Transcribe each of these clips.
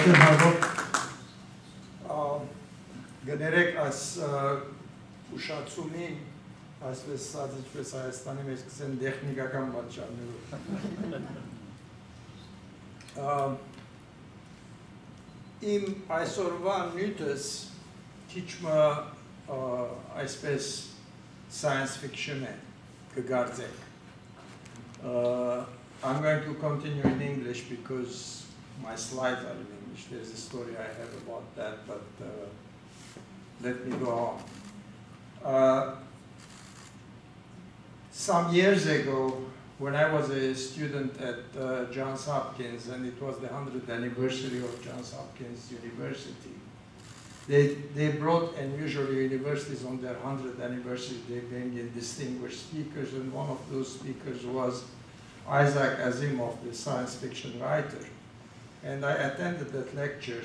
Ողջույն հարգող գներեք այս ուշացումին այսպես սած ինչպես Հայաստանի մեջ կսեն տեխնիկական պատճառներով իմ այսօրվա նյութս քիչ այսպես science fiction է կգարձեք I'm going to continue in English because my slides are in English. There's a story I have about that, but let me go on. Some years ago, when I was a student at Johns Hopkins, and it was the 100th anniversary of Johns Hopkins University, they brought, and usually universities on their 100th anniversary, they bring in distinguished speakers, and one of those speakers was Isaac Asimov, the science fiction writer. And I attended that lecture,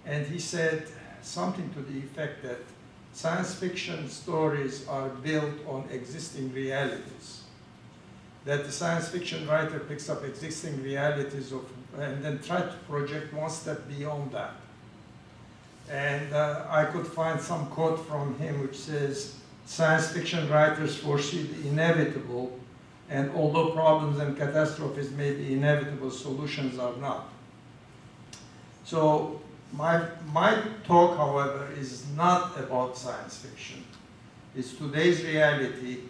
and he said something to the effect that science fiction stories are built on existing realities. That the science fiction writer picks up existing realities and then tries to project one step beyond that. And I could find some quote from him which says, science fiction writers foresee the inevitable, and although problems and catastrophes may be inevitable, solutions are not. So my talk, however, is not about science fiction. It's today's reality,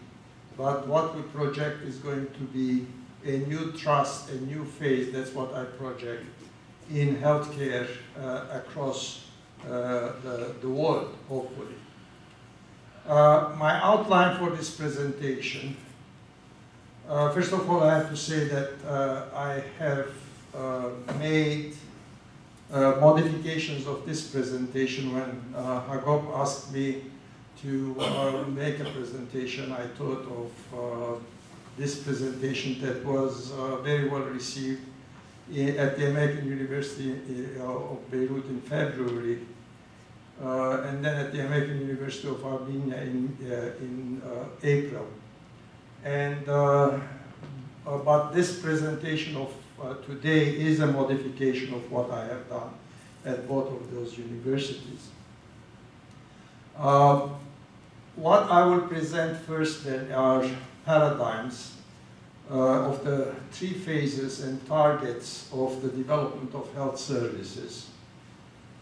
but what we project is going to be a new trust, a new phase. That's what I project in healthcare across the world, hopefully. My outline for this presentation. First of all, I have to say that I have made modifications of this presentation. When Hagop asked me to make a presentation, I thought of this presentation that was very well received at the American University of Beirut in February, and then at the American University of Armenia in April. And but this presentation of today is a modification of what I have done at both of those universities. What I will present first then are paradigms of the three phases and targets of the development of health services.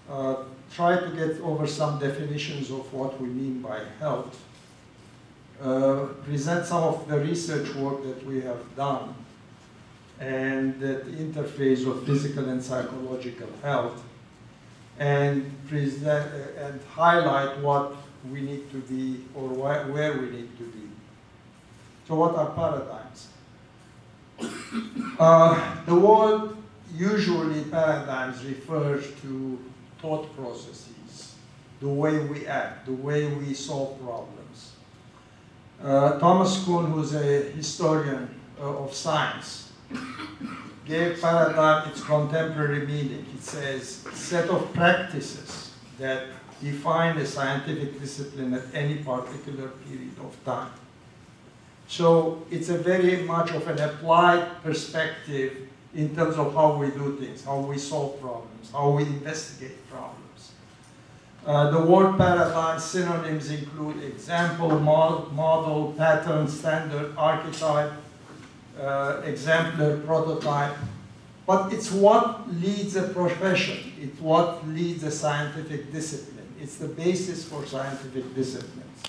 Try to get over some definitions of what we mean by health. Present some of the research work that we have done and the interface of physical and psychological health, and present and highlight what we need to be or where we need to be. So what are paradigms? The word usually paradigms refers to thought processes, the way we act, the way we solve problems. Thomas Kuhn, who's a historian of science, gave paradigm its contemporary meaning. It says, set of practices that define a scientific discipline at any particular period of time. So it's a very much of an applied perspective in terms of how we do things, how we solve problems, how we investigate problems. The word paradigm synonyms include example, model, pattern, standard, archetype, exemplar, prototype. But it's what leads a profession. It's what leads a scientific discipline. It's the basis for scientific disciplines.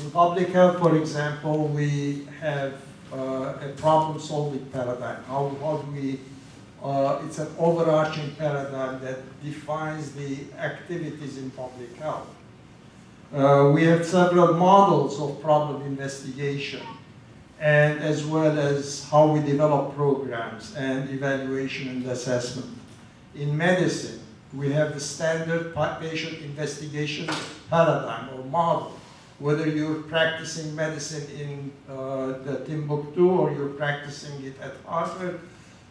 In public health, for example, we have a problem-solving paradigm. How do we it's an overarching paradigm that defines the activities in public health. We have several models of problem investigation, and as well as how we develop programs and evaluation and assessment. In medicine, we have the standard patient investigation paradigm or model. Whether you're practicing medicine in the Timbuktu or you're practicing it at Harvard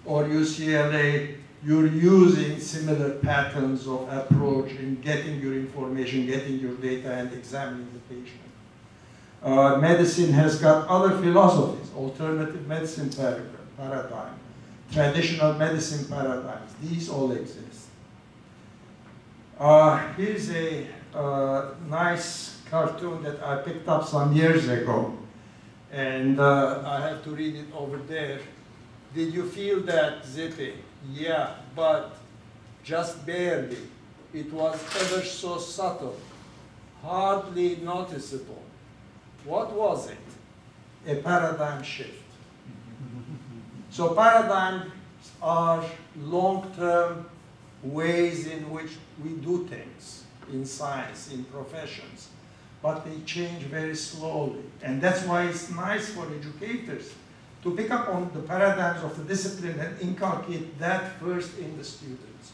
or UCLA, you're using similar patterns of approach in getting your information, getting your data, and examining the patient. Medicine has got other philosophies, alternative medicine paradigm, traditional medicine paradigms. These all exist. Here's a nice cartoon that I picked up some years ago, and I have to read it over there. Did you feel that, Zippy? Yeah, but just barely. It was ever so subtle, hardly noticeable. What was it? A paradigm shift. So paradigms are long-term ways in which we do things in science, in professions, but they change very slowly. And that's why it's nice for educators to pick up on the paradigms of the discipline and inculcate that first in the students.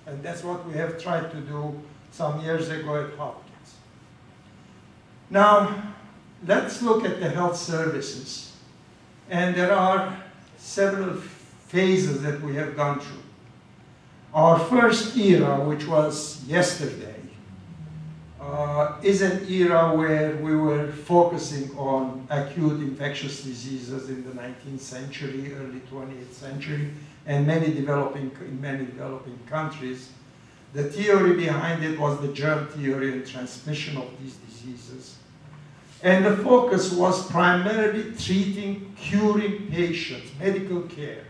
And that's what we have tried to do some years ago at Hopkins. Now, let's look at the health services. And there are several phases that we have gone through. Our first era, which was yesterday, is an era where we were focusing on acute infectious diseases in the 19th century, early 20th century, and in many developing countries. The theory behind it was the germ theory and transmission of these diseases. And the focus was primarily treating, curing patients, medical care.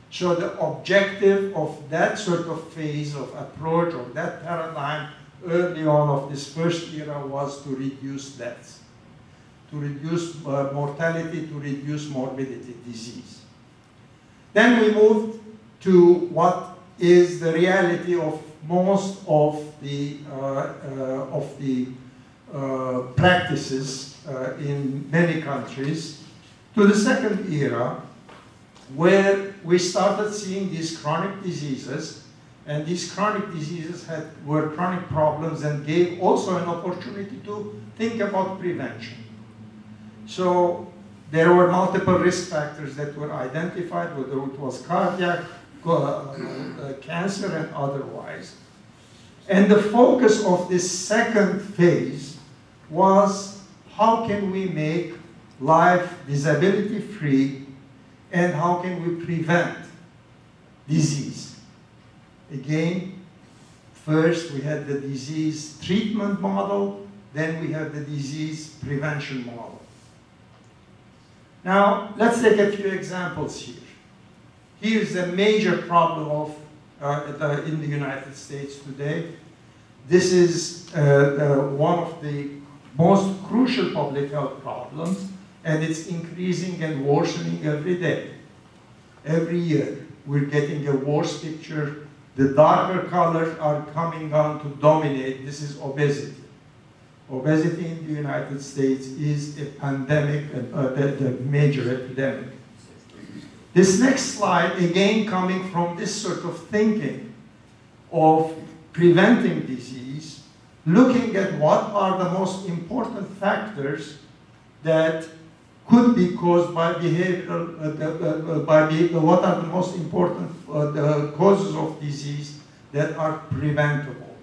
So the objective of that sort of phase of approach, or that paradigm early on of this first era, was to reduce deaths, to reduce mortality, to reduce morbidity, disease. Then we moved to what is the reality of most of the practices in many countries, to the second era, where we started seeing these chronic diseases, and these chronic diseases were chronic problems and gave also an opportunity to think about prevention. So there were multiple risk factors that were identified, whether it was cardiac, cancer, and otherwise. And the focus of this second phase was, how can we make life disability-free, and how can we prevent disease? Again, first we had the disease treatment model, then we have the disease prevention model. Now, let's take a few examples here. Here's a major problem in the United States today. This is one of the most crucial public health problems, and it's increasing and worsening every day. Every year, we're getting a worse picture. The darker colors are coming on to dominate. This is obesity. Obesity in the United States is a pandemic, a major epidemic. This next slide, again coming from this sort of thinking of preventing disease, looking at what are the most important factors that could be caused by behavioral, what are the most important causes of disease that are preventable,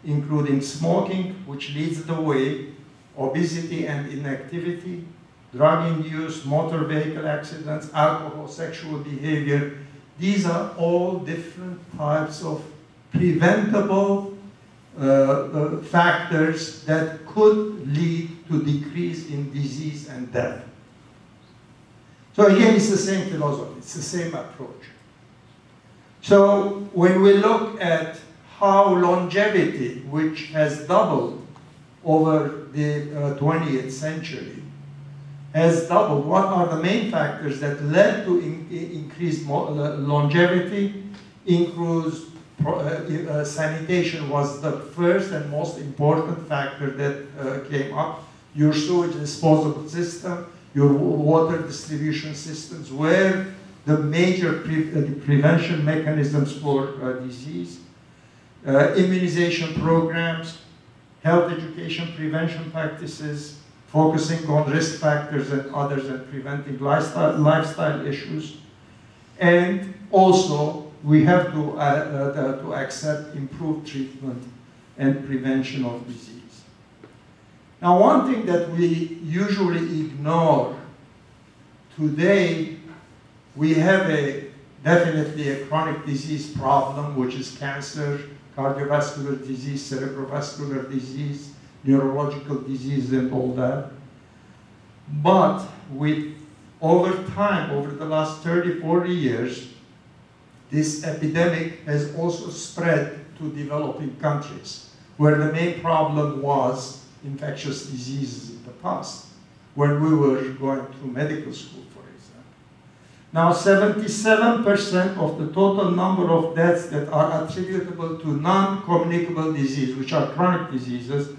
including smoking, which leads the way, obesity and inactivity, drug-induced motor vehicle accidents, alcohol, sexual behavior. These are all different types of preventable factors that could lead to decrease in disease and death. So again, it's the same philosophy, it's the same approach. So when we look at how longevity, which has doubled over the 20th century, has doubled, what are the main factors that led to increased longevity? Includes sanitation was the first and most important factor that came up. Your sewage disposal system, your water distribution systems were the major prevention mechanisms for disease. Immunization programs, health education prevention practices, focusing on risk factors and others and preventing lifestyle issues. And also, we have to accept improved treatment and prevention of disease. Now, one thing that we usually ignore, today we have a definitely a chronic disease problem, which is cancer, cardiovascular disease, cerebrovascular disease, neurological disease, and all that. But over time, over the last 30, 40 years, this epidemic has also spread to developing countries, where the main problem was infectious diseases in the past, when we were going to medical school, for example. Now, 77% of the total number of deaths that are attributable to non-communicable disease, which are chronic diseases,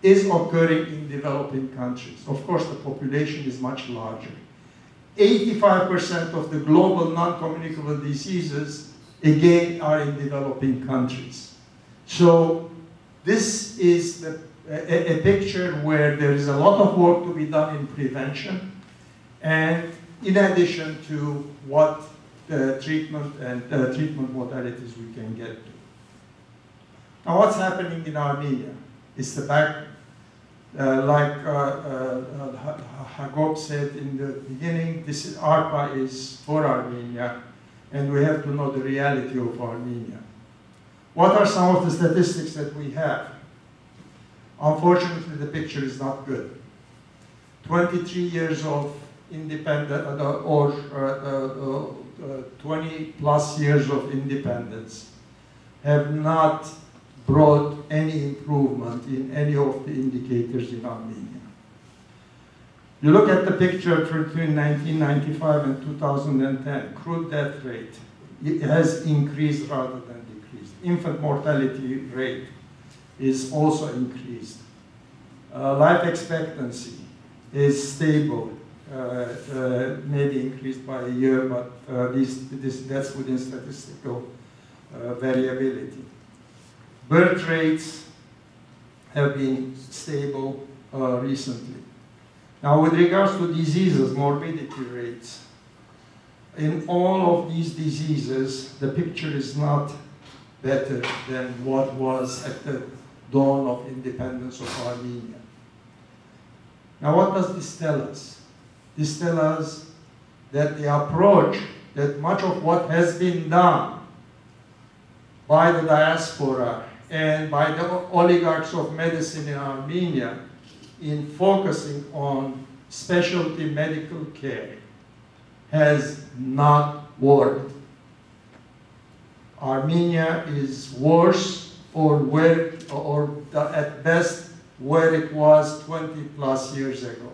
is occurring in developing countries. Of course, the population is much larger. 85% of the global non-communicable diseases, again, are in developing countries. So this is a picture where there is a lot of work to be done in prevention, and in addition to what treatment and treatment modalities we can get to. Now, what's happening in Armenia? It's the back, like Hagop said in the beginning, ARPA is for Armenia, and we have to know the reality of Armenia. What are some of the statistics that we have? Unfortunately, the picture is not good. 23 years of independent, 20 plus years of independence have not brought any improvement in any of the indicators in Armenia. You look at the picture between 1995 and 2010, crude death rate, it has increased rather than decreased. Infant mortality rate is also increased. Life expectancy is stable, maybe increased by a year, but that's within statistical variability. Birth rates have been stable recently. Now, with regards to diseases, morbidity rates, in all of these diseases, the picture is not better than what was at the dawn of independence of Armenia. Now, what does this tell us? This tells us that the approach, that much of what has been done by the diaspora and by the oligarchs of medicine in Armenia in focusing on specialty medical care has not worked. Armenia is worse or at best where it was 20 plus years ago.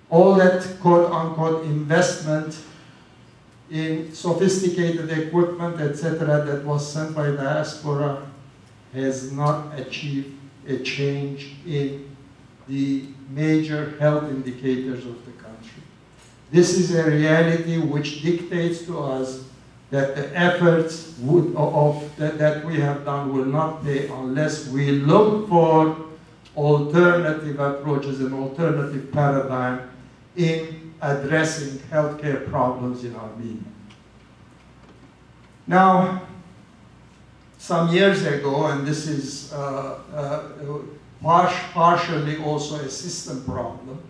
All that quote-unquote investment in sophisticated equipment, etc., that was sent by diaspora has not achieved a change in the major health indicators of the country. This is a reality which dictates to us that the efforts that we have done will not pay unless we look for alternative approaches and alternative paradigm in addressing healthcare problems in Armenia. Now, some years ago, and this is partially also a system problem,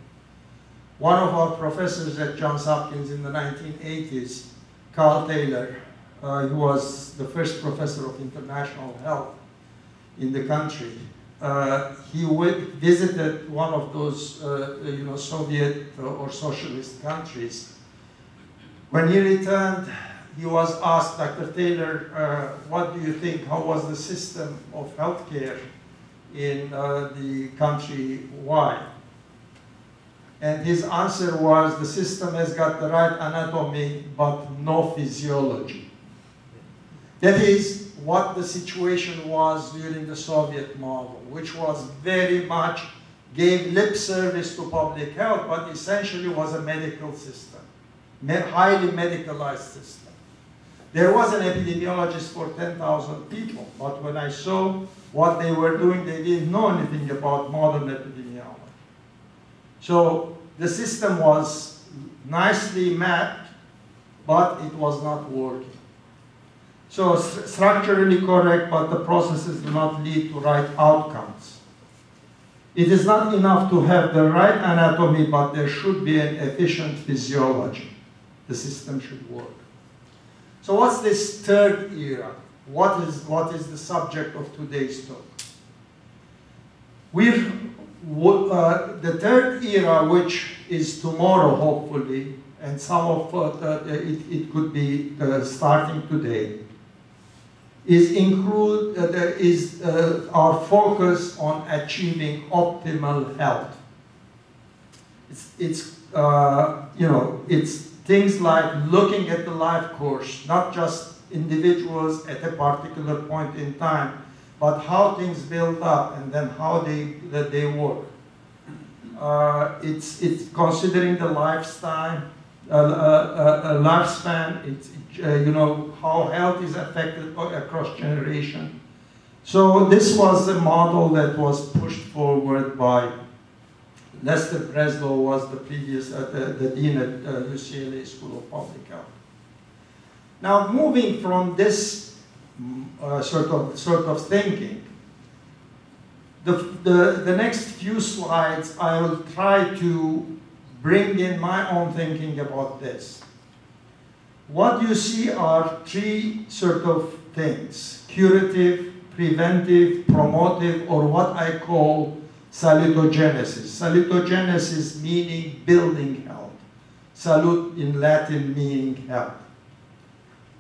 one of our professors at Johns Hopkins in the 1980s, Carl Taylor, he was the first professor of international health in the country. He visited one of those Soviet or socialist countries. When he returned, he was asked, Dr. Taylor, what do you think? How was the system of healthcare in the country? Why? And his answer was, the system has got the right anatomy, but no physiology. That is what the situation was during the Soviet model, which was very much gave lip service to public health, but essentially was a medical system, highly medicalized system. There was an epidemiologist for 10,000 people, but when I saw what they were doing, they didn't know anything about modern epidemiology. So the system was nicely mapped, but it was not working. So structurally correct, but the processes do not lead to right outcomes. It is not enough to have the right anatomy, but there should be an efficient physiology. the system should work. So what's this third era? What is the subject of today's talk? The third era, which is tomorrow, hopefully, and some of it could be starting today, is our focus on achieving optimal health. It's things like looking at the life course, not just individuals at a particular point in time, but how things build up and then how they work. It's considering the lifespan. It's how health is affected across generation. So this was a model that was pushed forward by Lester Breslow, was the previous the dean at UCLA School of Public Health. Now, moving from this sort of thinking, the next few slides I will try to bring in my own thinking about this. What you see are three sort of things: curative, preventive, promotive, or what I call salutogenesis. Salutogenesis meaning building health. Salute in Latin meaning health.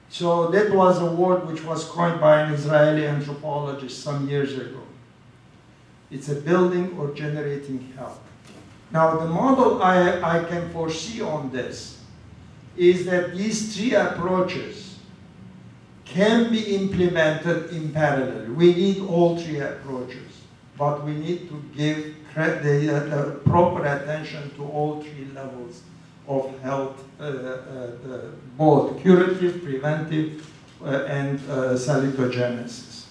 So that was a word which was coined by an Israeli anthropologist some years ago. It's a building or generating health. Now the model I can foresee on this is that these three approaches can be implemented in parallel. We need all three approaches, but we need to give the proper attention to all three levels of health, both curative, preventive, and salutogenesis.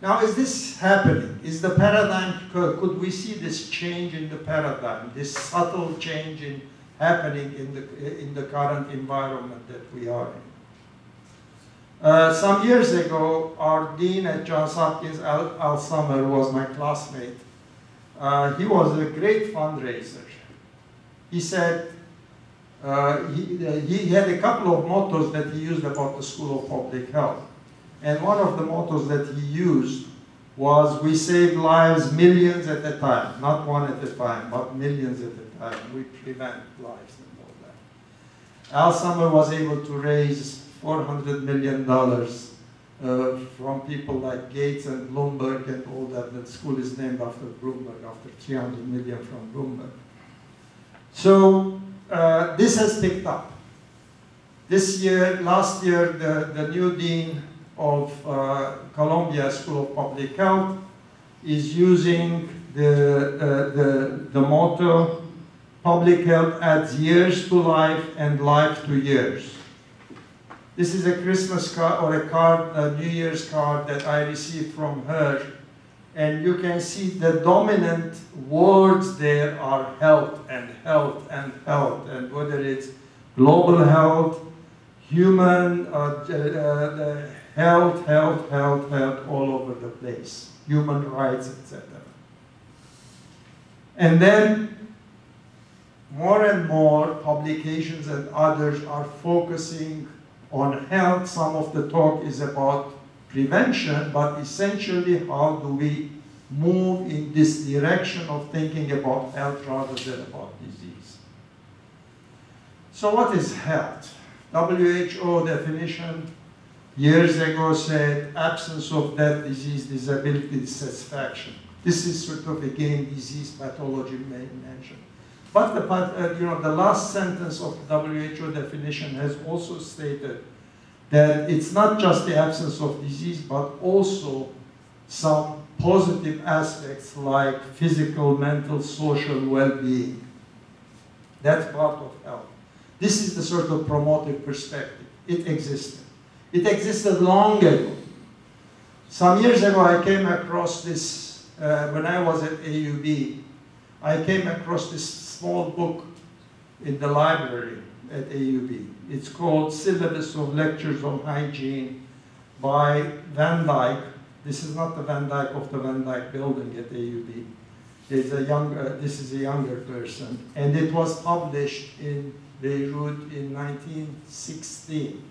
Now, is this happening? Is the paradigm, could we see this change in the paradigm, this subtle change happening in the current environment that we are in? Some years ago, our dean at Johns Hopkins, Al Summer, was my classmate. He was a great fundraiser. He said, he had a couple of mottos that he used about the School of Public Health. And one of the mottos that he used was, we save lives millions at a time, not one at a time, but millions at a time. We prevent lives and all that. Al Summer was able to raise $400 million from people like Gates and Bloomberg and all that. The school is named after Bloomberg, after $300 million from Bloomberg. So this has picked up. Last year, the new dean of Columbia School of Public Health is using the motto, public health adds years to life and life to years. This is a Christmas card or a New Year's card that I received from her. And you can see the dominant words there are health and health and health. And whether it's global health, human health, all over the place. Human rights, etc. And then more and more publications and others are focusing on health. Some of the talk is about prevention, but essentially how do we move in this direction of thinking about health rather than about disease. So what is health? WHO definition years ago said absence of death, disease, disability, dissatisfaction. This is sort of again disease pathology mentioned. But the last sentence of the WHO definition has also stated that it's not just the absence of disease, but also some positive aspects like physical, mental, social well-being. That's part of health. This is the sort of promotive perspective. It existed. It existed long ago. Some years ago, I came across this, when I was at AUB, I came across this small book in the library at AUB. It's called Syllabus of Lectures on Hygiene by Van Dyke. This is not the Van Dyke of the Van Dyke building at AUB. This is a younger person. And it was published in Beirut in 1916,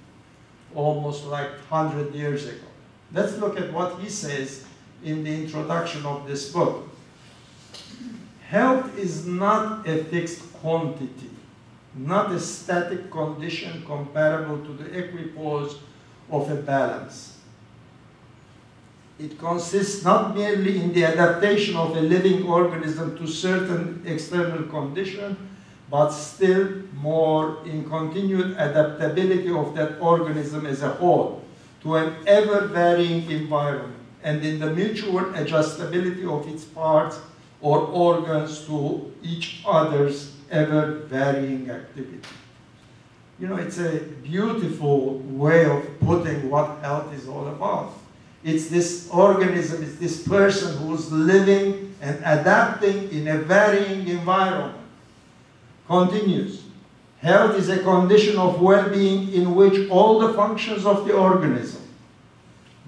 almost like 100 years ago. Let's look at what he says in the introduction of this book. Health is not a fixed quantity, not a static condition comparable to the equipoise of a balance. It consists not merely in the adaptation of a living organism to certain external conditions, but still more in continued adaptability of that organism as a whole to an ever-varying environment, and in the mutual adjustability of its parts or organs to each other's ever-varying activity. You know, it's a beautiful way of putting what health is all about. It's this organism, it's this person who's living and adapting in a varying environment. Continues. Health is a condition of well-being in which all the functions of the organism,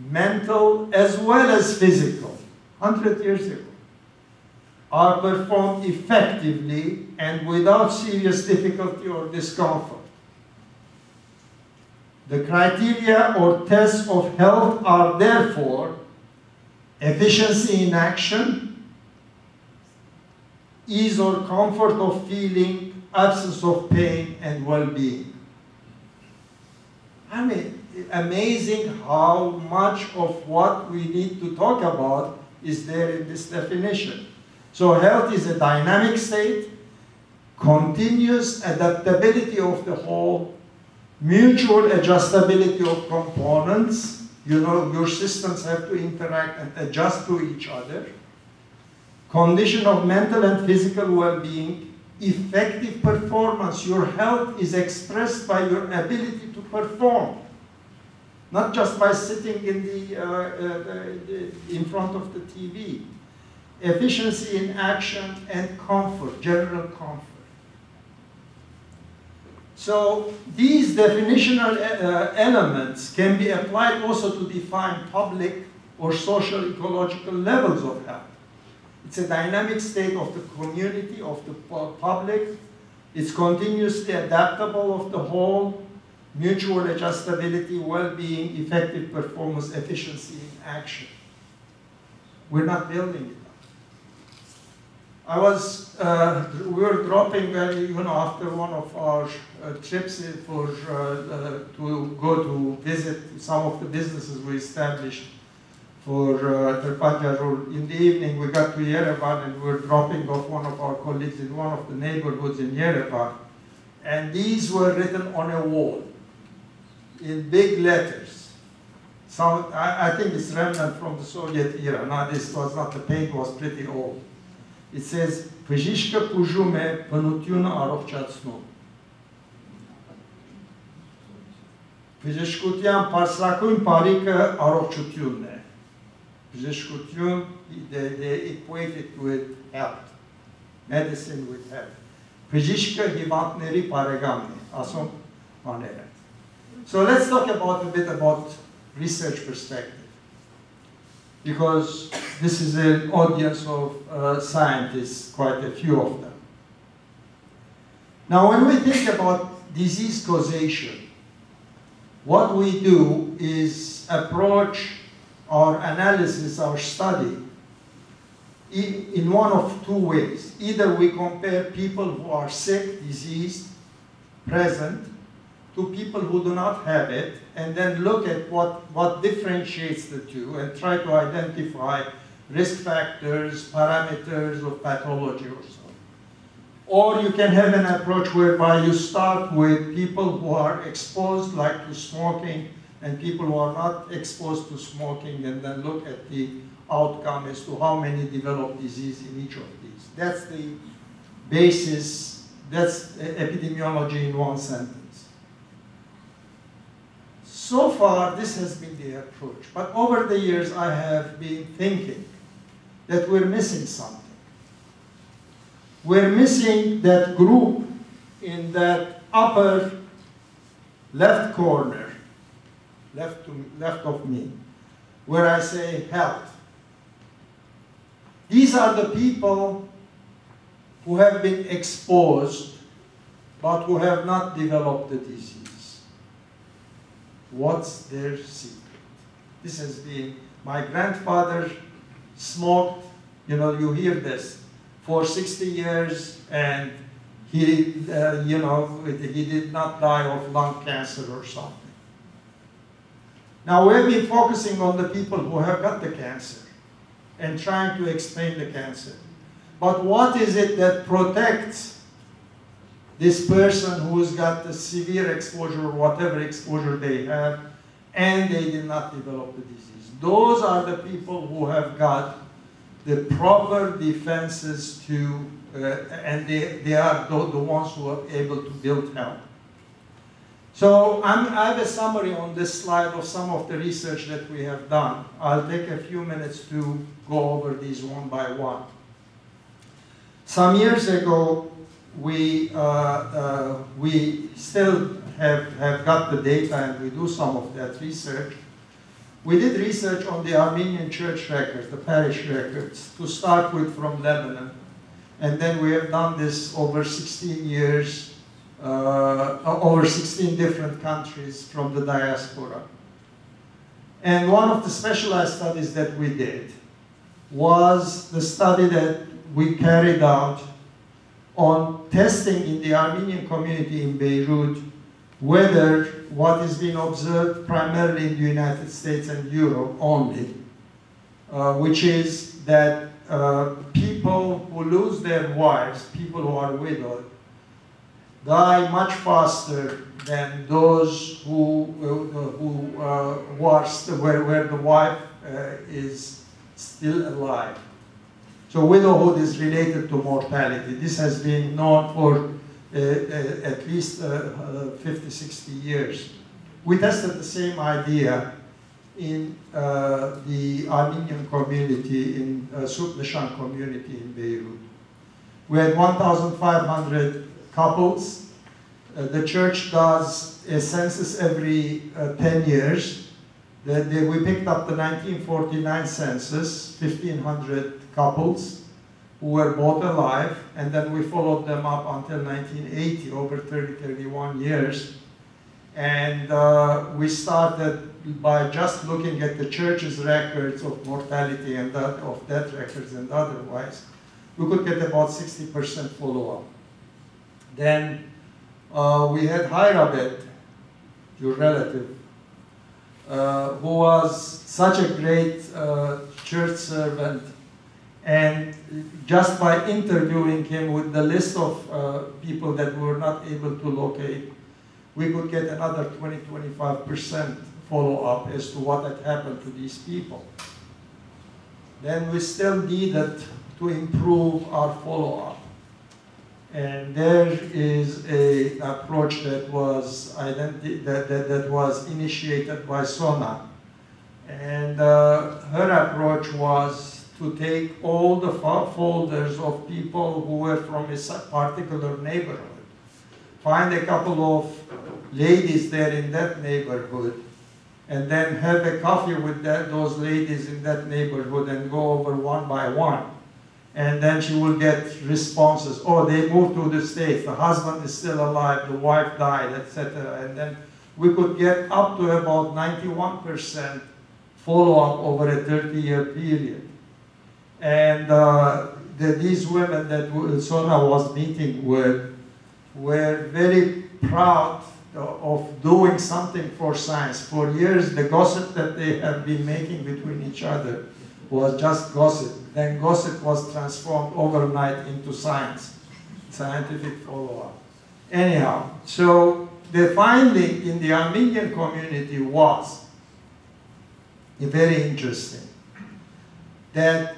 mental as well as physical, 100 years ago, are performed effectively and without serious difficulty or discomfort. The criteria or tests of health are therefore efficiency in action, ease or comfort of feeling, absence of pain, and well-being. I mean, amazing how much of what we need to talk about is there in this definition. So health is a dynamic state, continuous adaptability of the whole, mutual adjustability of components. You know, your systems have to interact and adjust to each other. Condition of mental and physical well-being, effective performance. Your health is expressed by your ability to perform, not just by sitting in in front of the TV. Efficiency in action and comfort, general comfort. So these definitional elements can be applied also to define public or social ecological levels of health. It's a dynamic state of the community, of the public. It's continuously adaptable of the whole, mutual adjustability, well-being, effective performance, efficiency in action. We're not building it. We were dropping, you know, after one of our trips to go to visit some of the businesses we established for Terpanjarul. In the evening, we got to Yerevan and we were dropping off one of our colleagues in one of the neighborhoods in Yerevan. And these were written on a wall in big letters. So I think it's remnant from the Soviet era. Now this was not, the paint was pretty old. It says, Բժիշկը բուժում է, բնությունը առողջացնում. Բժշկության բարձրագույն բարիքը առողջությունն է. Բժշկություն, they equate it with health. Medicine with health. Բժիշկը հիվանդների բարեկամն է, ասում բաները. So let's talk a bit about research perspective, because this is an audience of scientists, quite a few of them. Now, when we think about disease causation, what we do is approach our analysis, our study, in one of two ways. Either we compare people who are sick, diseased, present, to people who do not have it, and then look at what differentiates the two and try to identify risk factors, parameters of pathology or so. Or you can have an approach whereby you start with people who are exposed, like to smoking, and people who are not exposed to smoking, and then look at the outcome as to how many develop disease in each of these. That's the basis, that's epidemiology in one sentence. So far, this has been the approach. But over the years, I have been thinking that we're missing something. We're missing that group in that upper left corner, left of me, where I say health. These are the people who have been exposed but who have not developed the disease. What's their secret? This has been, my grandfather smoked, you know, you hear this, for 60 years, and he, you know, he did not die of lung cancer or something. Now we've been focusing on the people who have got the cancer and trying to explain the cancer. But what is it that protects this person who's got the severe exposure or whatever exposure they have, and they did not develop the disease? Those are the people who have got the proper defenses to, and they are the ones who are able to build health. So I have a summary on this slide of some of the research that we have done. I'll take a few minutes to go over these one by one. Some years ago, we still have got the data, and we do some of that research. We did research on the Armenian Church records, the parish records, to start with from Lebanon. And then we have done this over 16 years, over 16 different countries from the diaspora. And one of the specialized studies that we did was the study that we carried out on testing in the Armenian community in Beirut whether what is being observed primarily in the United States and Europe only, which is that people who lose their wives, people who are widowed, die much faster than those where the wife is still alive. So widowhood is related to mortality. This has been known for at least 50, 60 years. We tested the same idea in the Armenian community, in Subnishan community in Beirut. We had 1,500 couples. The church does a census every 10 years. We picked up the 1949 census, 1,500 couples who were both alive, and then we followed them up until 1980, over 30, 31 years. And we started by just looking at the church's records of mortality and of death records and otherwise. We could get about 60% follow-up. Then we had Hayrabet, your relative, who was such a great church servant, and just by interviewing him with the list of people that we were not able to locate, we could get another 20–25% follow-up as to what had happened to these people. Then we still needed to improve our follow-up. And there is an approach that was initiated by Sona. And her approach was to take all the folders of people who were from a particular neighborhood, find a couple of ladies there in that neighborhood, and then have a coffee with those ladies in that neighborhood and go over one by one. And then she will get responses. Oh, they moved to the States, the husband is still alive, the wife died, etc. And then we could get up to about 91% follow-up over a 30-year period. And these women that Sona was meeting with were very proud of doing something for science. For years, the gossip that they have been making between each other was just gossip. Then gossip was transformed overnight into science, scientific follow-up. Anyhow, so the finding in the Armenian community was very interesting, that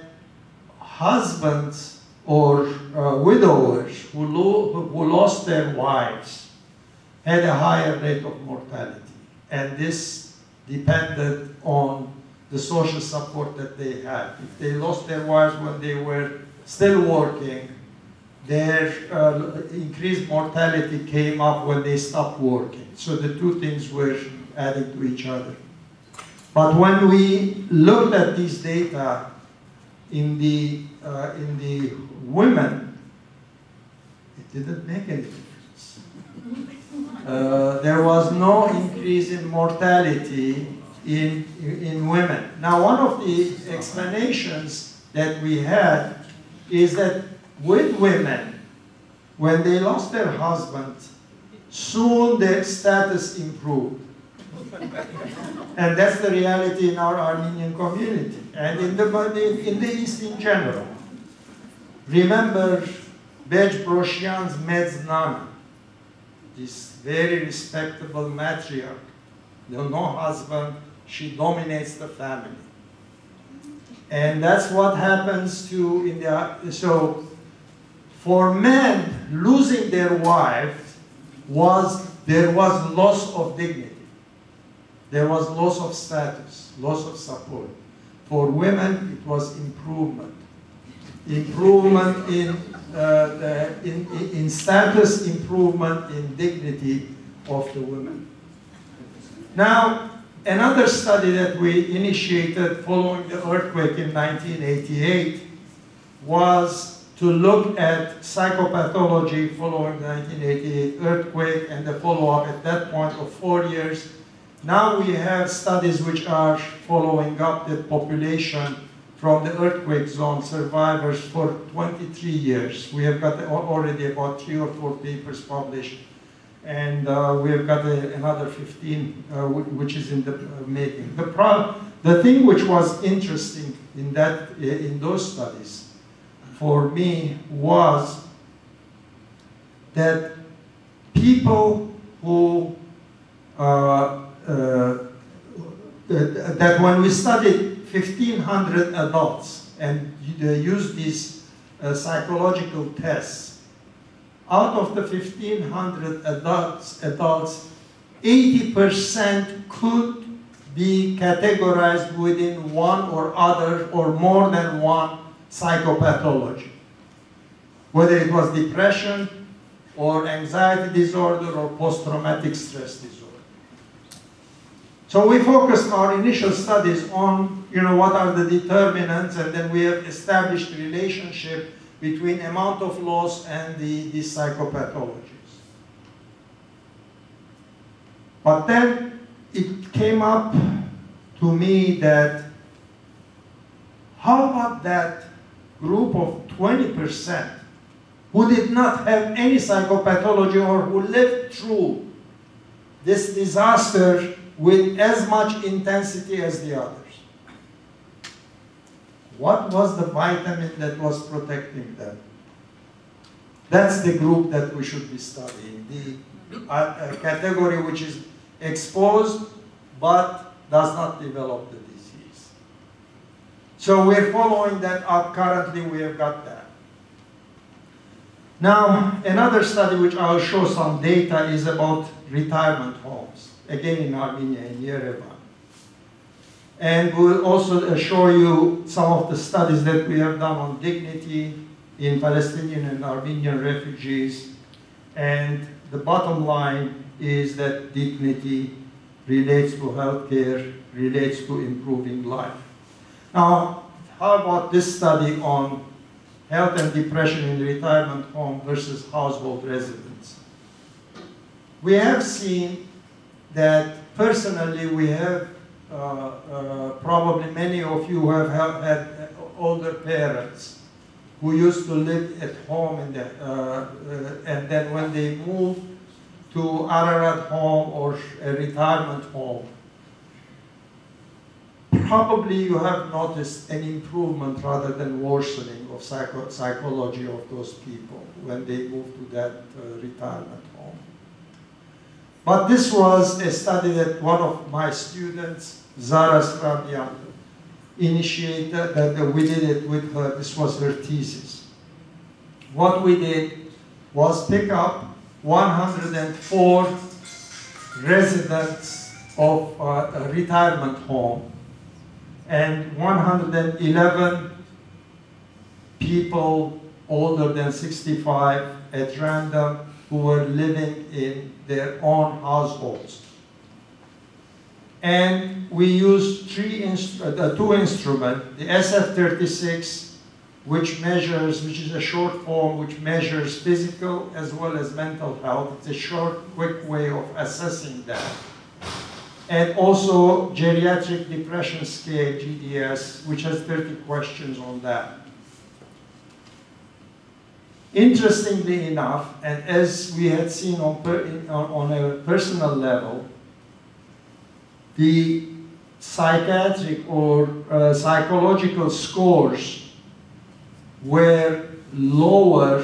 husbands or widowers who lost their wives had a higher rate of mortality. And this depended on the social support that they had. If they lost their wives when they were still working, their increased mortality came up when they stopped working. So the two things were adding to each other. But when we looked at these data in the women, it didn't make any difference. there was no increase in mortality in women. Now, one of the explanations that we had is that with women, when they lost their husband, soon their status improved. And that's the reality in our Armenian community and in the East in general. Remember Bej Broshian's Medz Nana, this very respectable matriarch, no husband, she dominates the family. And that's what happens to, so for men, losing their wife there was loss of dignity. There was loss of status, loss of support. For women, it was improvement. Improvement in status, improvement in dignity of the women. Now, another study that we initiated following the earthquake in 1988 was to look at psychopathology following the 1988 earthquake and the follow-up at that point of 4 years. Now we have studies which are following up the population from the earthquake zone survivors for 23 years. We have got already about 3 or 4 papers published, and we have got another 15 which is in the making. The thing which was interesting in those studies for me was that people who that when we studied 1,500 adults and used these psychological tests, out of the 1,500 adults, 80% could be categorized within one or other or more than one psychopathology. Whether it was depression or anxiety disorder or post-traumatic stress disorder. So we focused our initial studies on, what are the determinants, and then we have established a relationship between amount of loss and these psychopathologies. But then it came up to me that how about that group of 20% who did not have any psychopathology or who lived through this disaster with as much intensity as the others? What was the vitamin that was protecting them? That's the group that we should be studying. The category which is exposed but does not develop the disease. So we're following that up. Currently we have got that. Now, another study which I'll show some data is about retirement homes. Again in Armenia, in Yerevan. And we'll also show you some of the studies that we have done on dignity in Palestinian and Armenian refugees. And the bottom line is that dignity relates to healthcare, relates to improving life. Now, how about this study on health and depression in retirement home versus household residence? We have seen that personally we have probably many of you have had older parents who used to live at home and then when they moved to Ararat home or a retirement home, probably you have noticed an improvement rather than worsening of psychology of those people when they moved to that retirement home. But this was a study that one of my students, Zara Strabian, initiated, that we did it with her. This was her thesis. What we did was pick up 104 residents of a retirement home and 111 people older than 65 at random who were living in their own households. And we used two instruments, the SF-36 which is a short form, which measures physical as well as mental health. It's a short, quick way of assessing that. And also Geriatric Depression Scale, GDS, which has 30 questions on that. Interestingly enough, and as we had seen on a personal level, the psychiatric or psychological scores were lower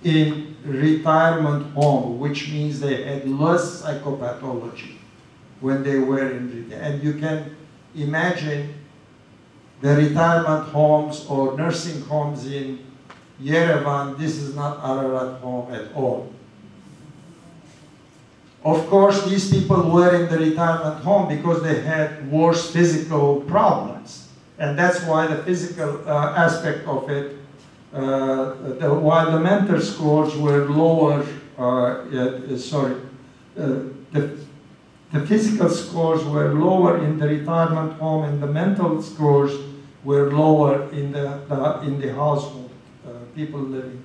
in retirement home, which means they had less psychopathology when they were in retirement. And you can imagine the retirement homes or nursing homes in Yerevan. This is not Ararat home at all. Of course, these people were in the retirement home because they had worse physical problems. And that's why the physical aspect of it, while the mental scores were lower, the physical scores were lower in the retirement home and the mental scores were lower in the household, people living.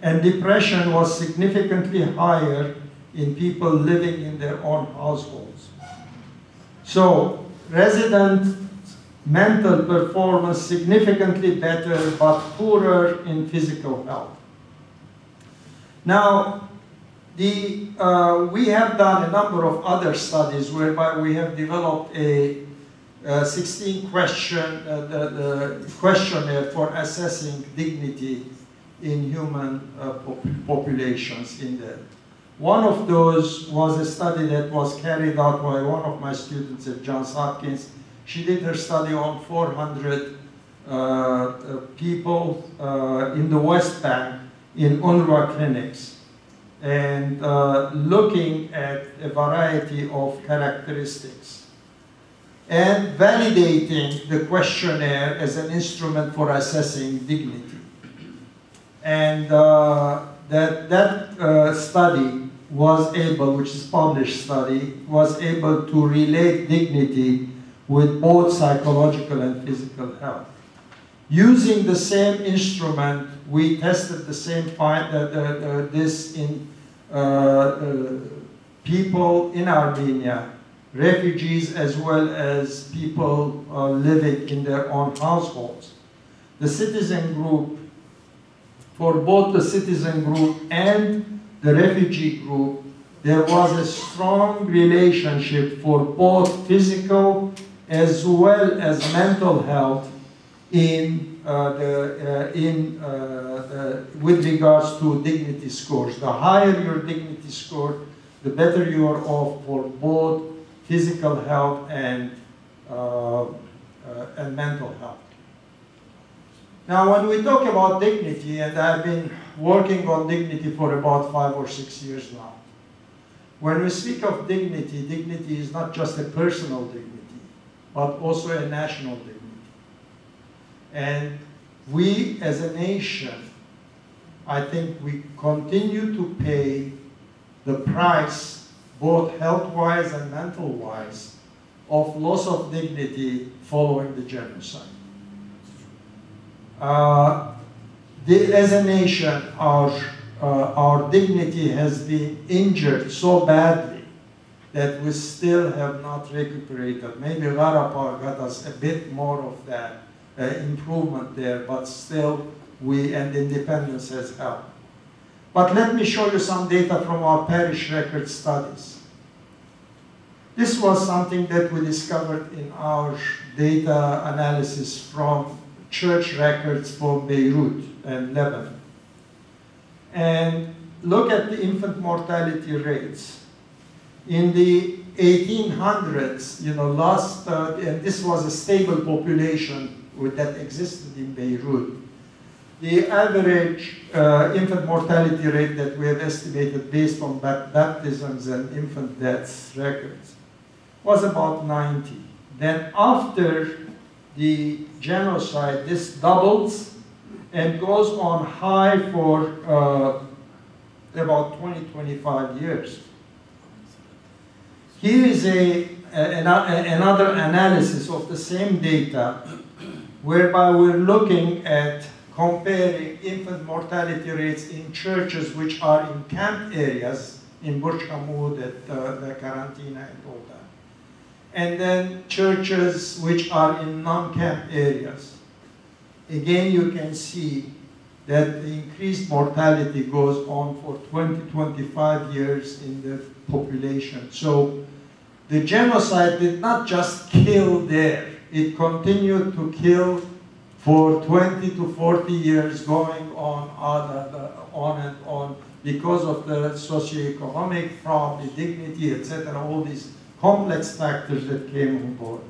And depression was significantly higher in people living in their own households. So resident mental performance significantly better but poorer in physical health. Now, we have done a number of other studies whereby we have developed a 16-question questionnaire for assessing dignity in human populations in there. One of those was a study that was carried out by one of my students at Johns Hopkins. She did her study on 400 people in the West Bank in UNRWA clinics, and looking at a variety of characteristics and validating the questionnaire as an instrument for assessing dignity. And that study was able, which is published study, was able to relate dignity with both psychological and physical health. Using the same instrument, we tested the same this in people in Armenia, refugees as well as people living in their own households. The citizen group, for both the citizen group and the refugee group, there was a strong relationship for both physical as well as mental health with regards to dignity scores. The higher your dignity score, the better you are off for both physical health and mental health. Now, when we talk about dignity, and I've been working on dignity for about 5 or 6 years now, when we speak of dignity, dignity is not just a personal dignity, but also a national dignity. And we as a nation, I think we continue to pay the price, both health-wise and mental-wise, of loss of dignity following the genocide. As a nation, our dignity has been injured so badly that we still have not recuperated. Maybe ARPA got us a bit more of that improvement there, but still and independence has helped. But let me show you some data from our parish record studies. This was something that we discovered in our data analysis from church records for Beirut and Lebanon. And look at the infant mortality rates. In the 1800s, and this was a stable population that existed in Beirut. The average infant mortality rate that we have estimated based on baptisms and infant deaths records was about 90. Then after the genocide, this doubles and goes on high for about 20-25 years. Here is another analysis of the same data whereby we're looking at comparing infant mortality rates in churches which are in camp areas, in Burj Hamud, at the Karantina and all that. And then churches which are in non-camp areas. Again, you can see that the increased mortality goes on for 20, 25 years in the population. So the genocide did not just kill there. It continued to kill for 20 to 40 years, going on and on, because of the socioeconomic problem, dignity, etc., all these complex factors that came on board.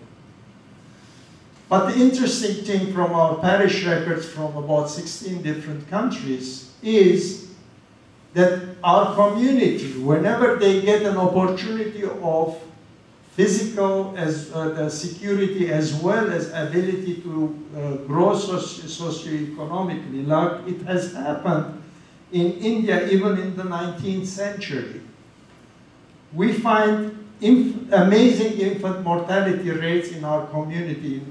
But the interesting thing from our parish records from about 16 different countries is that our community, whenever they get an opportunity of physical security as well as ability to grow socioeconomically, like it has happened in India even in the 19th century, we find amazing infant mortality rates in our community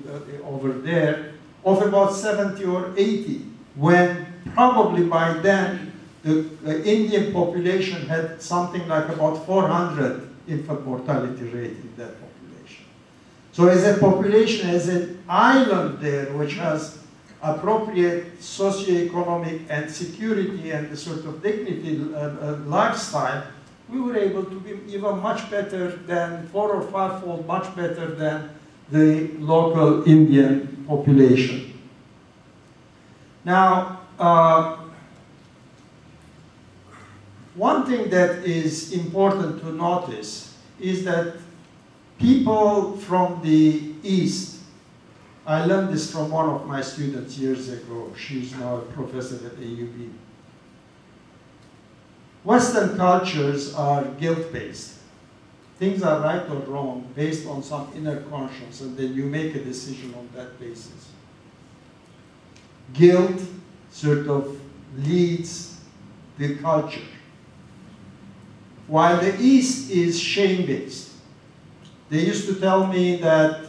over there of about 70 or 80, when probably by then the Indian population had something like about 400 infant mortality rate in that population. So as a population, as an island there, which has appropriate socioeconomic and security and the sort of dignity lifestyle, we were able to be even much better than, 4 or 5-fold much better than the local Indian population. Now, one thing that is important to notice is that people from the East, I learned this from one of my students years ago, she's now a professor at AUB. Western cultures are guilt-based. Things are right or wrong based on some inner conscience, and then you make a decision on that basis. Guilt sort of leads the culture, while the East is shame-based. They used to tell me that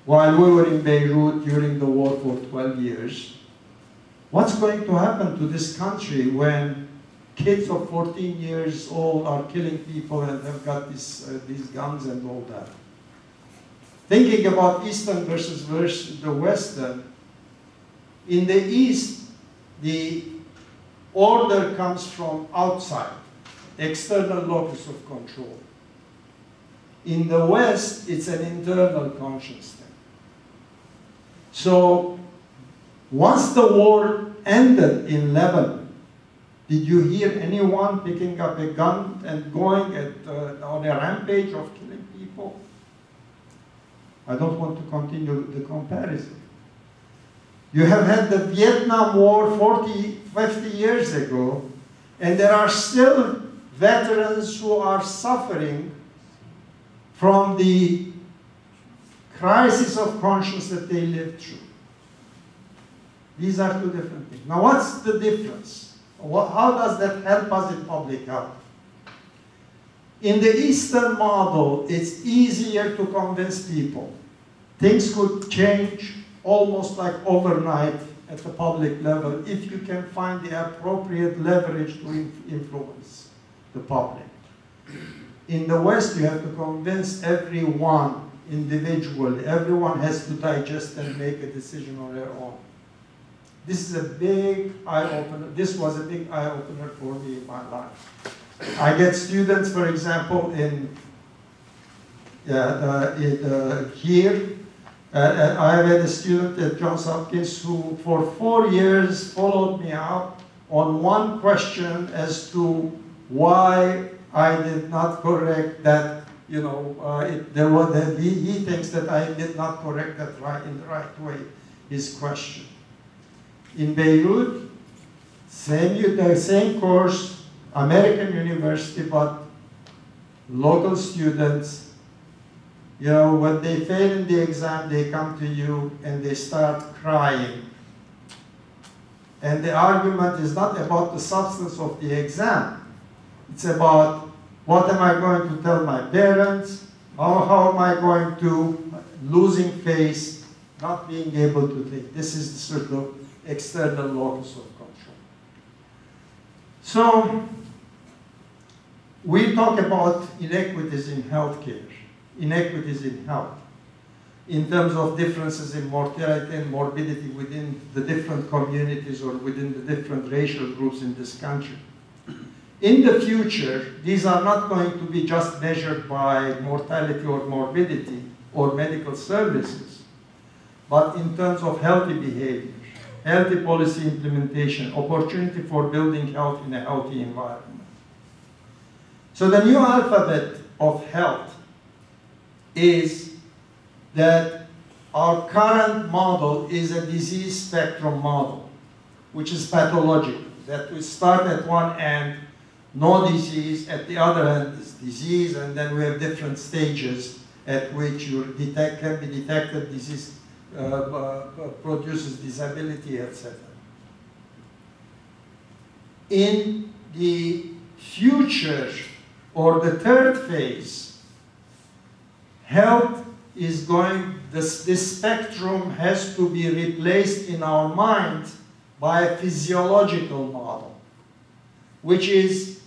while we were in Beirut during the war for 12 years, what's going to happen to this country when kids of 14 years old are killing people and have got these guns and all that? Thinking about Eastern versus the Western, in the East, the order comes from outside, external locus of control. In the West, it's an internal conscience thing. So, once the war ended in Lebanon, did you hear anyone picking up a gun and going on a rampage of killing people? I don't want to continue the comparison. You have had the Vietnam War 40, 50 years ago, and there are still veterans who are suffering from the crisis of conscience that they lived through. These are two different things. Now, what's the difference? How does that help us in public health? In the Eastern model, it's easier to convince people. Things could change almost like overnight at the public level if you can find the appropriate leverage to influence the public. In the West, you have to convince everyone individually. Everyone has to digest and make a decision on their own. This is a big eye-opener. This was a big eye-opener for me in my life. I get students, for example, here. I had a student at Johns Hopkins who, for 4 years, followed me up on one question as to why I did not correct that. You know, he thinks that I did not correct that in the right way. His question. In Beirut, the same course, American university, but local students, you know, when they fail in the exam, they come to you and they start crying. And the argument is not about the substance of the exam. It's about what am I going to tell my parents, how am I going to, losing face, not being able to think. This is the sort of external locus of control. So, we talk about inequities in healthcare, inequities in health, in terms of differences in mortality and morbidity within the different communities or within the different racial groups in this country. In the future, these are not going to be just measured by mortality or morbidity or medical services, but in terms of healthy behavior, healthy policy implementation, opportunity for building health in a healthy environment. So the new alphabet of health is that our current model is a disease spectrum model, which is pathological, that we start at one end, no disease, at the other end is disease, and then we have different stages at which you can be detected, disease produces disability, etc. In the future, or the third phase, health is going, this spectrum has to be replaced in our mind by a physiological model, which is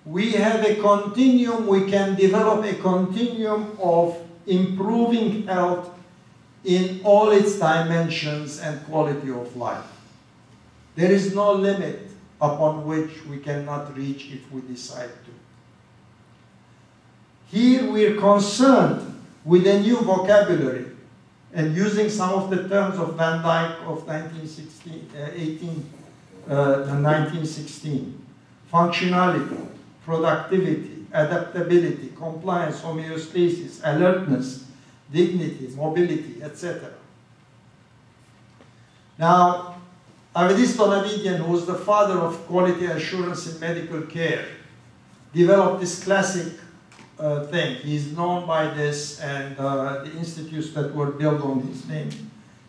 we have a continuum, we can develop a continuum of improving health in all its dimensions and quality of life. There is no limit upon which we cannot reach if we decide to. Here we're concerned with a new vocabulary and using some of the terms of Van Dyck of 1916. Functionality, productivity, adaptability, compliance, homeostasis, alertness, dignity, mobility, etc. Now, Avedis Tonavidian, who was the father of quality assurance in medical care, developed this classic thing. He's known by this, and the institutes that were built on his name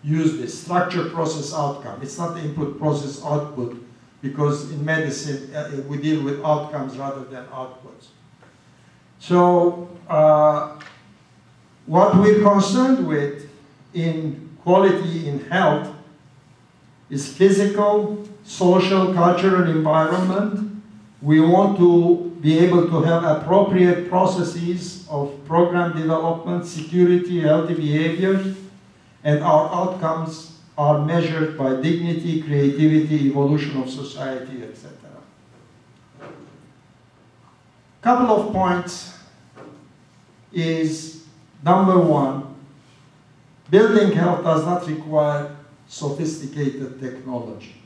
use this structure, process, outcome. It's not input, process, output, because in medicine we deal with outcomes rather than outputs. So what we're concerned with in quality in health is physical, social, cultural environment. We want to be able to have appropriate processes of program development, security, healthy behavior, and our outcomes are measured by dignity, creativity, evolution of society, etc. Couple of points is, number one, building health does not require sophisticated technology.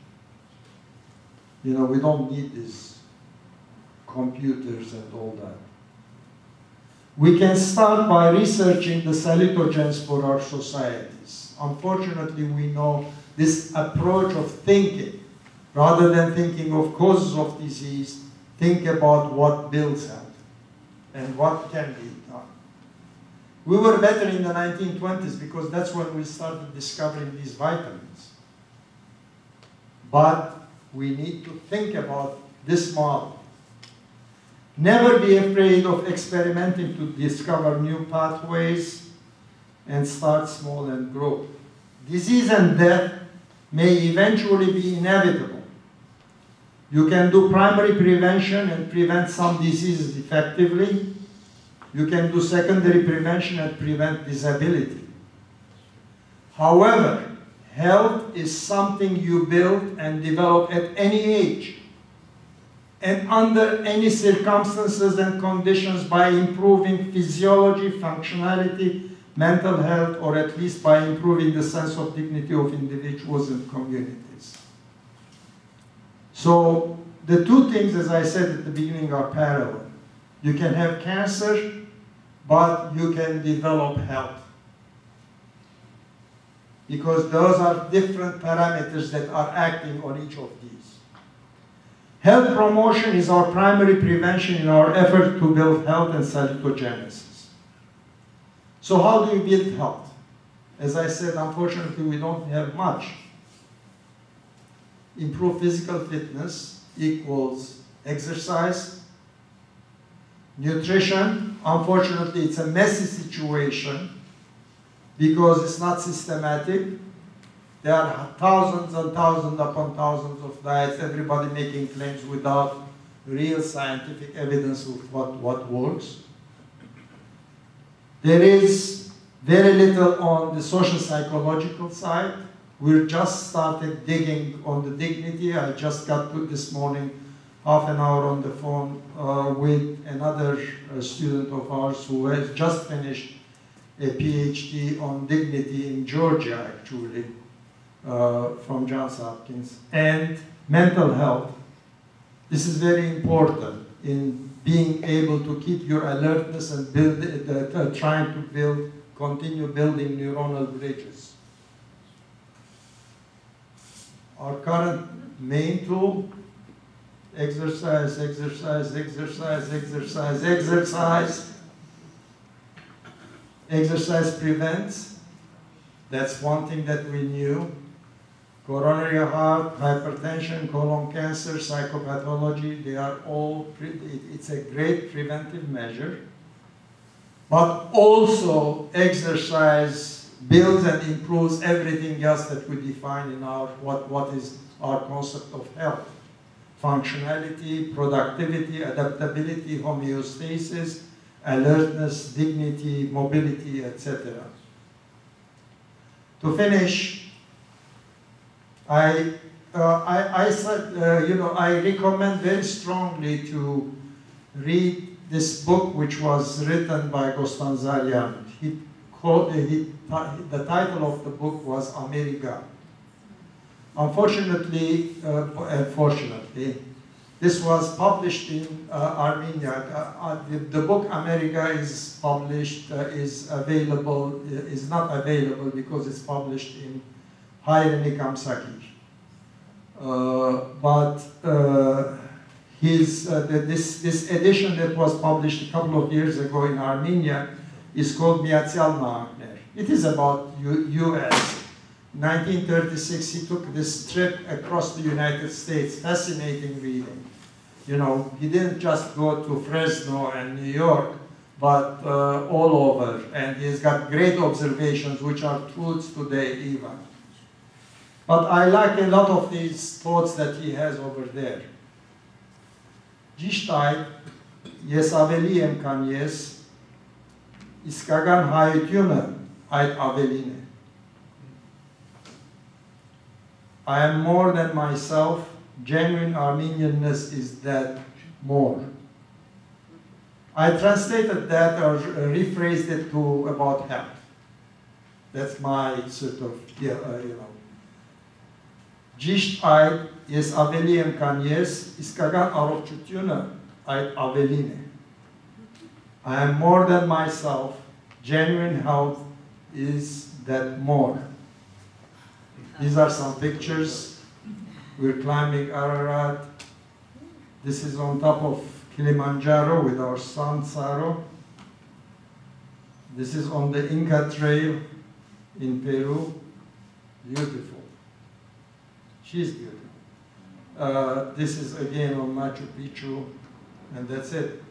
You know, we don't need these computers and all that. We can start by researching the salutogens for our societies. Unfortunately, we know this approach of thinking, rather than thinking of causes of disease, think about what builds health and what can be done. We were better in the 1920s because that's when we started discovering these vitamins. But we need to think about this model. Never be afraid of experimenting to discover new pathways and start small and grow. Disease and death may eventually be inevitable. You can do primary prevention and prevent some diseases effectively. You can do secondary prevention and prevent disability. However, health is something you build and develop at any age and under any circumstances and conditions by improving physiology, functionality, mental health, or at least by improving the sense of dignity of individuals and communities. So the two things, as I said at the beginning, are parallel. You can have cancer, but you can develop health, because those are different parameters that are acting on each of these. Health promotion is our primary prevention in our effort to build health and salutogenesis. So how do you build health? As I said, unfortunately, we don't have much. Improve physical fitness equals exercise. Nutrition, unfortunately, it's a messy situation. because it's not systematic. There are thousands and thousands upon thousands of diets, everybody making claims without real scientific evidence of what works. There is very little on the social psychological side. We're just started digging on the dignity. I just got to this morning half an hour on the phone with another student of ours who has just finished a PhD on dignity in Georgia, actually, from Johns Hopkins, and mental health. This is very important in being able to keep your alertness and build, trying to continue building neuronal bridges. Our current main tool, exercise, exercise, exercise, exercise, exercise. Exercise prevents. That's one thing that we knew. Coronary heart, hypertension, colon cancer, psychopathology, they are all, it's a great preventive measure. But also exercise builds and improves everything else that we define in our, what is our concept of health. Functionality, productivity, adaptability, homeostasis, alertness, dignity, mobility, etc. To finish, I recommend very strongly to read this book, which was written by Gostanzarian. The title of the book was America. Unfortunately, this was published in Armenia. The book America is published, is not available because it's published in Hayreni Kamsaki. This edition that was published a couple of years ago in Armenia is called Miatsial Nahangner. It is about US. 1936, he took this trip across the United States, fascinating reading. You know, he didn't just go to Fresno and New York, but all over. And he's got great observations, which are truths today even. But I like a lot of these thoughts that he has over there. Ճիշտ ես ավելի եմ քան ես, իսկական հայությունը այդ ավելին է. I am more than myself. Genuine Armenianness is that more. I translated that or rephrased it to about health. That's my sort of, Ճիշտ այդ ես ավելի եմ քան ես, իսկական առողջությունը այդ ավելին է. I am more than myself. Genuine health is that more. These are some pictures. We're climbing Ararat. This is on top of Kilimanjaro with our son, Saro. This is on the Inca Trail in Peru. Beautiful. She's beautiful. This is again on Machu Picchu, and that's it.